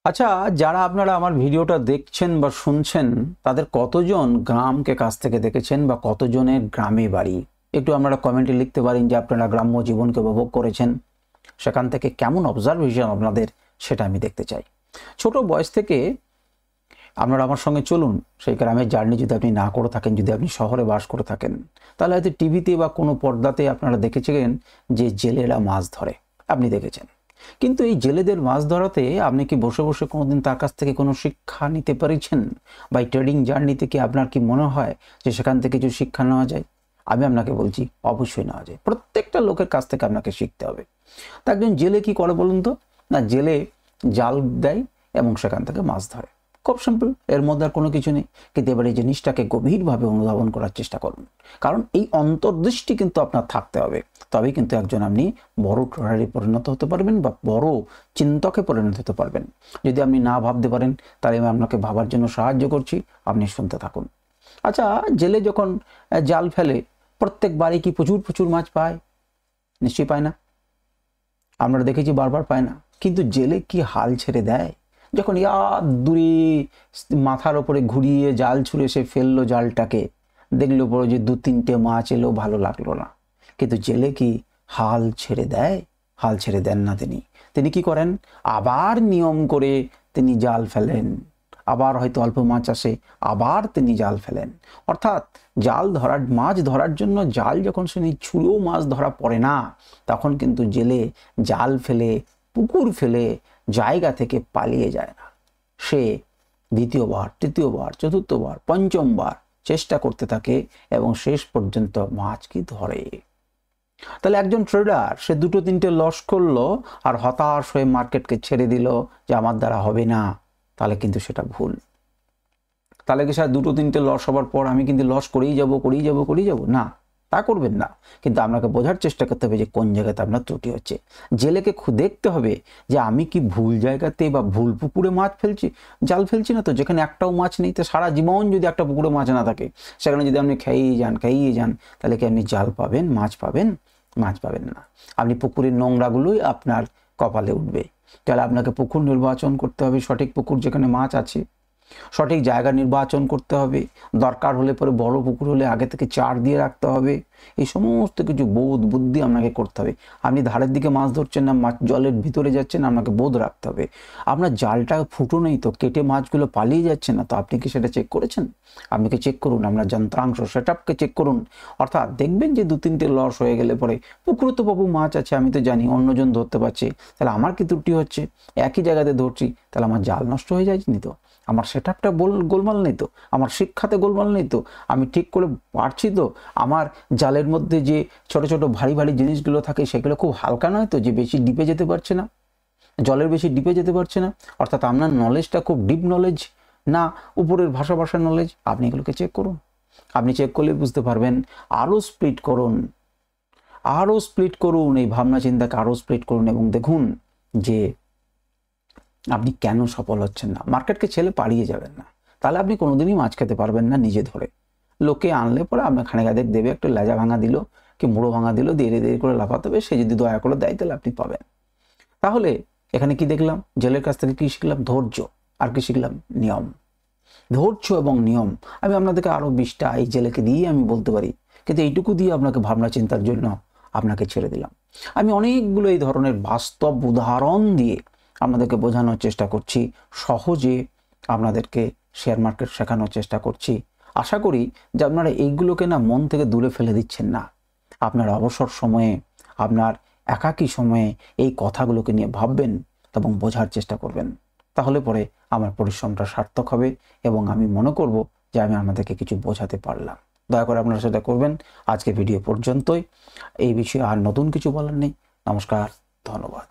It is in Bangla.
আচ্ছা, যারা আপনারা আমার ভিডিওটা দেখছেন বা শুনছেন তাদের কতজন গ্রামকে কাছ থেকে দেখেছেন বা কতজনের গ্রামে বাড়ি? একটু আপনারা কমেন্টে লিখতে পারেন যে আপনারা গ্রাম্য জীবনকে উপভোগ করেছেন, সেখান থেকে কেমন অবজারভেশন আপনাদের সেটা আমি দেখতে চাই। ছোট বয়স থেকে আপনারা আমার সঙ্গে চলুন, সেই গ্রামের জার্নি যদি আপনি না করে থাকেন, যদি আপনি শহরে বাস করে থাকেন, তাহলে হয়তো টিভিতে বা কোনো পর্দাতে আপনারা দেখেছিলেন যে জেলেরা মাছ ধরে, আপনি দেখেছেন। কিন্তু এই জেলেদের মাছ ধরাতে আপনি কি বসে বসে কোনোদিন তার কাছ থেকে কোনো শিক্ষা নিতে পেরেছেন? বা এই ট্রেডিং জার্নিতে কি আপনার কি মনে হয় যে সেখান থেকে কিছু শিক্ষা নেওয়া যায়? আমি আপনাকে বলছি অবশ্যই নেওয়া যায়। প্রত্যেকটা লোকের কাছ থেকে আপনাকে শিখতে হবে। তা একজন জেলে কি করে বলুন তো? না, জেলে জাল দেয় এবং সেখান থেকে মাছ ধরে। খুব সিম্পল, এর মধ্যে আর কোনো কিছু নেই। কিন্তু এবার এই জিনিসটাকে গভীরভাবে অনুধাবন করার চেষ্টা করুন, কারণ এই অন্তর্দৃষ্টি কিন্তু আপনার থাকতে হবে। তবেই কিন্তু একজন আপনি বড় ট্রেডারে পরিণত হতে পারবেন বা বড় চিন্তকে পরিণত হতে পারবেন। যদি আপনি না ভাবতে পারেন তাহলে আমি আপনাকে ভাবার জন্য সাহায্য করছি, আপনি শুনতে থাকুন। আচ্ছা, জেলে যখন জাল ফেলে প্রত্যেক বারে কি প্রচুর প্রচুর মাছ পায়? নিশ্চয়ই পায় না। আমরা দেখেছি বারবার পায় না। কিন্তু জেলে কি হাল ছেড়ে দেয়? যখন দূরে মাথার ওপরে ঘুরিয়ে জাল ছুঁড়ে সে ফেললো জালটাকে, দেখলো পরে যে 2-3টে মাছ এলো, ভালো লাগলো না। কিন্তু জেলে কি হাল ছেড়ে দেয়? হাল ছেড়ে দেন না তিনি। তিনি কি করেন? আবার নিয়ম করে তিনি জাল ফেলেন। আবার হয়তো অল্প মাছ আসে, আবার তিনি জাল ফেলেন। অর্থাৎ মাছ ধরার জন্য জাল যখন সে ছুঁড়েও মাছ ধরা পড়ে না, তখন কিন্তু জেলে জাল ফেলে, পুকুর ফেলে জায়গা থেকে পালিয়ে যায় না। সে দ্বিতীয়বার, তৃতীয়বার, চতুর্থবার, পঞ্চমবার চেষ্টা করতে থাকে এবং শেষ পর্যন্ত মাছ কি ধরে। তাহলে একজন ট্রেডার সে 2-3টে লস করলো আর হতাশ হয়ে মার্কেটকে ছেড়ে দিল যে আমার দ্বারা হবে না, তাহলে কিন্তু সেটা ভুল। তাহলে কি স্যার 2-3টে লস হবার পর আমি কিন্তু লস করেই যাব? না, তা করবেন না। কিন্তু আপনাকে বোঝার চেষ্টা করতে হবে যে কোন জায়গাতে আপনার ত্রুটি হচ্ছে। জেলেকে দেখতে হবে যে আমি কি ভুল জায়গাতে বা ভুল পুকুরে মাছ ফেলছি, জাল ফেলছি না তো, যেখানে একটাও মাছ নেই। তো সারা জীবন যদি একটা পুকুরে মাছ না থাকে, সেখানে যদি আপনি খেয়েই যান, তাহলে কি আপনি জাল পাবেন, মাছ পাবেন? মাছ পাবেন না। আপনি পুকুরের নোংরাগুলোই আপনার কপালে উঠবে। তাহলে আপনাকে পুকুর নির্বাচন করতে হবে, সঠিক পুকুর যেখানে মাছ আছে, সঠিক জায়গা নির্বাচন করতে হবে। দরকার হলে পরে বড় পুকুর হলে আগে থেকে চার দিয়ে রাখতে হবে। এই সমস্ত কিছু বোধ বুদ্ধি আপনাকে করতে হবে। আপনি ধারের দিকে মাছ ধরছেন না, মাছ জলের ভিতরে যাচ্ছেন, আপনাকে বোধ রাখতে হবে। আপনার জালটা ফুটো নেই তো, কেটে মাছগুলো পালিয়ে যাচ্ছে না তো, আপনি কি সেটা চেক করেছেন? আপনি কি চেক করুন, আপনার যন্ত্রাংশ সেটআপকে চেক করুন। অর্থাৎ দেখবেন যে 2-3টে লস হয়ে গেলে পরে পুকুরে তো বাবু মাছ আছে, আমি তো জানি, অন্যজন ধরতে পারছে, তাহলে আমার কি ত্রুটি হচ্ছে? একই জায়গাতে ধরছি, তাহলে আমার জাল নষ্ট হয়ে যায়নি তো, আমার সেটআপটা গোলমাল নেই তো, আমার শিক্ষাতে গোলমাল নেই তো, আমি ঠিক করে পারছি তো, আমার জালের মধ্যে যে ছোট ছোট ভারী ভারী জিনিসগুলো থাকে সেগুলো খুব হালকা নয় তো, যে বেশি ডিপে যেতে পারছে না, জলের বেশি ডিপে যেতে পারছে না। অর্থাৎ আপনার নলেজটা খুব ডিপ নলেজ না উপরের ভাষার নলেজ, আপনি এগুলোকে চেক করুন। আপনি চেক করলে বুঝতে পারবেন। আরও স্প্লিট করুন, এই ভাবনা চিন্তাকে আরও স্প্লিট করুন এবং দেখুন যে আপনি কেন সফল হচ্ছেন না। মার্কেটকে ছেলে পালিয়ে যাবেন না, তাহলে আপনি কোনোদিনই মাছ খেতে পারবেন না নিজে ধরে। লোকে আনলে পরে আপনার খানিক দেবে, একটা লেজা ভাঙা দিল কি মুড়ো ভাঙা দিল, দেরি দেরি করে লাফাতে হবে, সে যদি দয়া করে দেয় তাহলে আপনি পাবেন। তাহলে এখানে কি দেখলাম? জেলের কাছ থেকে কি শিখলাম? ধৈর্য। আর কি শিখলাম? নিয়ম। ধৈর্য এবং নিয়ম। আমি আপনাদেরকে আরও 20টা এই জেলেকে দিয়ে আমি বলতে পারি, কিন্তু এইটুকু দিয়ে আপনাকে ভাবনা চিন্তার জন্য আপনাকে ছেড়ে দিলাম। আমি অনেকগুলো এই ধরনের বাস্তব উদাহরণ দিয়ে আপনাদেরকে বোঝানোর চেষ্টা করছি, সহজে আপনাদেরকে শেয়ার মার্কেট শেখানোর চেষ্টা করছি। আশা করি যে আপনারা এইগুলোকে না মন থেকে দূরে ফেলে দিচ্ছেন না। আপনার অবসর সময়ে, আপনার একাকী সময়ে এই কথাগুলোকে নিয়ে ভাববেন এবং বোঝার চেষ্টা করবেন। তাহলে পরে আমার পরিশ্রমটা সার্থক হবে এবং আমি মনে করব যে আমি আপনাদেরকে কিছু বোঝাতে পারলাম। দয়া করে আপনারা সেটা করবেন। আজকে ভিডিও পর্যন্তই। এই বিষয়ে আর নতুন কিছু বলার নেই। নমস্কার, ধন্যবাদ।